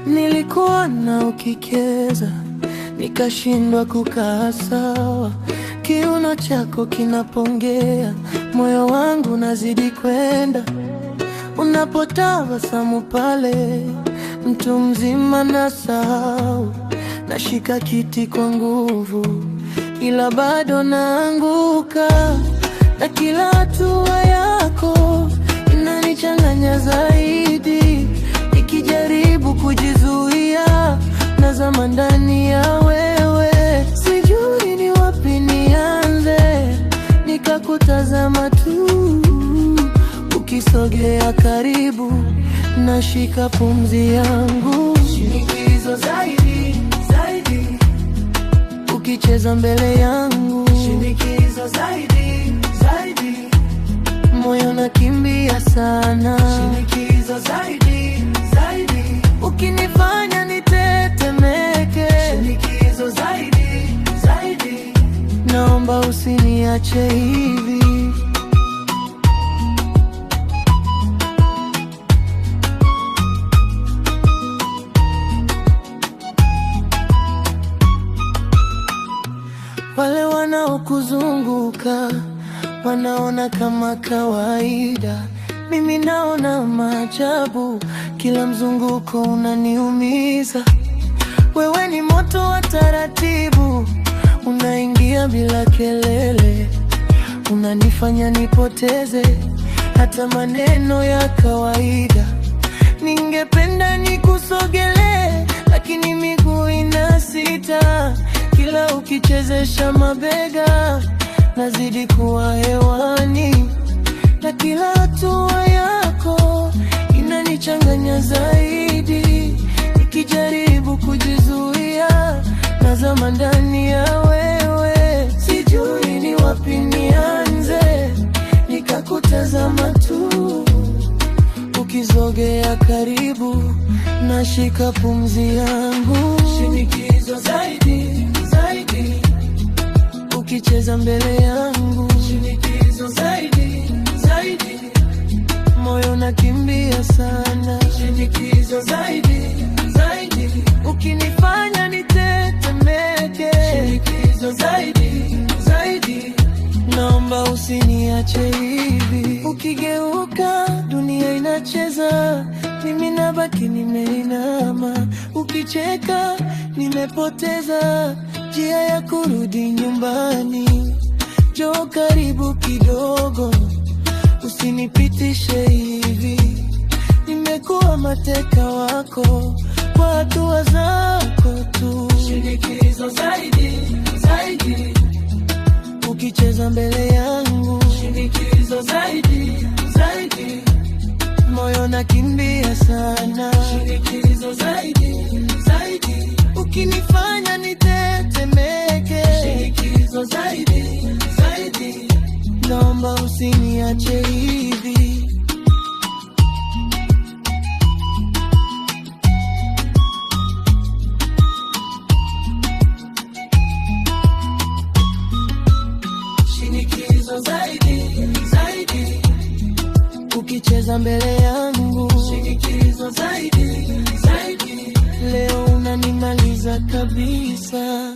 Nilikuwa na ukikeza, nikashindwa kukaa sawa. Kiuno chako kinapongea, moyo wangu nazidi kwenda. Unapotabasamu pale, mtu mzima nasahau. Nashika kiti kwa nguvu, ila bado naanguka. Na kila hatua yako inanichanganya zaidi. Nikijaribu kujizuia, nazama ndani ya wewe. Sijui ni wapi nianze, nikakutazama tu. Ukisogea karibu, nashika pumzi yangu. Shinikizo zaidi, zaidi. Ukicheza mbele yangu, Shinikizo zaidi, zaidi. moyo nakimbia sana. Shinikizo zaidi, zaidi. Ukinifanya nitetemeke, Shinikizo zaidi, zaidi. naomba usiniache hivi. Wale wanaokuzunguka wanaona kama kawaida, mimi naona maajabu. Kila mzunguko unaniumiza. Wewe ni moto wa taratibu, unaingia bila kelele. Unanifanya nipoteze hata maneno ya kawaida. Ningependa nikusogelee, lakini miguu inasita. Kila ukichezesha mabega, nazidi kuwa hewani. Na kila hatua yako inanichanganya zaidi. Nikijaribu kujizuia, nazama ndani ya wewe. Sijui ni wapi nianze, nikakutazama tu. Ukisogea karibu, nashika pumzi yangu. Shinikizo zaidi, zaidi. Ukicheza mbele yangu, Shinikizo zaidi, zaidi. moyo nakimbia sana. Shinikizo zaidi, zaidi. Ukinifanya nitetemeke, Shinikizo zaidi, zaidi. naomba usiniache hivi. Ukigeuka, dunia inacheza, mimi nabaki nimeinama. Ukicheka, nimepoteza njia ya kurudi nyumbani. Njoo karibu kidogo, usinipitishe hivi. Nimekuwa mateka wako kwa hatua zako tu. Shinikizo zaidi, zaidi. Ukicheza mbele yangu, Shinikizo zaidi, zaidi. moyo nakimbia sana. Shinikizo zaidi, zaidi. Ukinifanya nitetemeke, Shinikizo zaidi, zaidi. naomba usiniache hivi. Shinikizo zaidi, zaidi. Ukicheza mbele yangu, Shinikizo zaidi, zaidi. leo unanimaliza kabisa.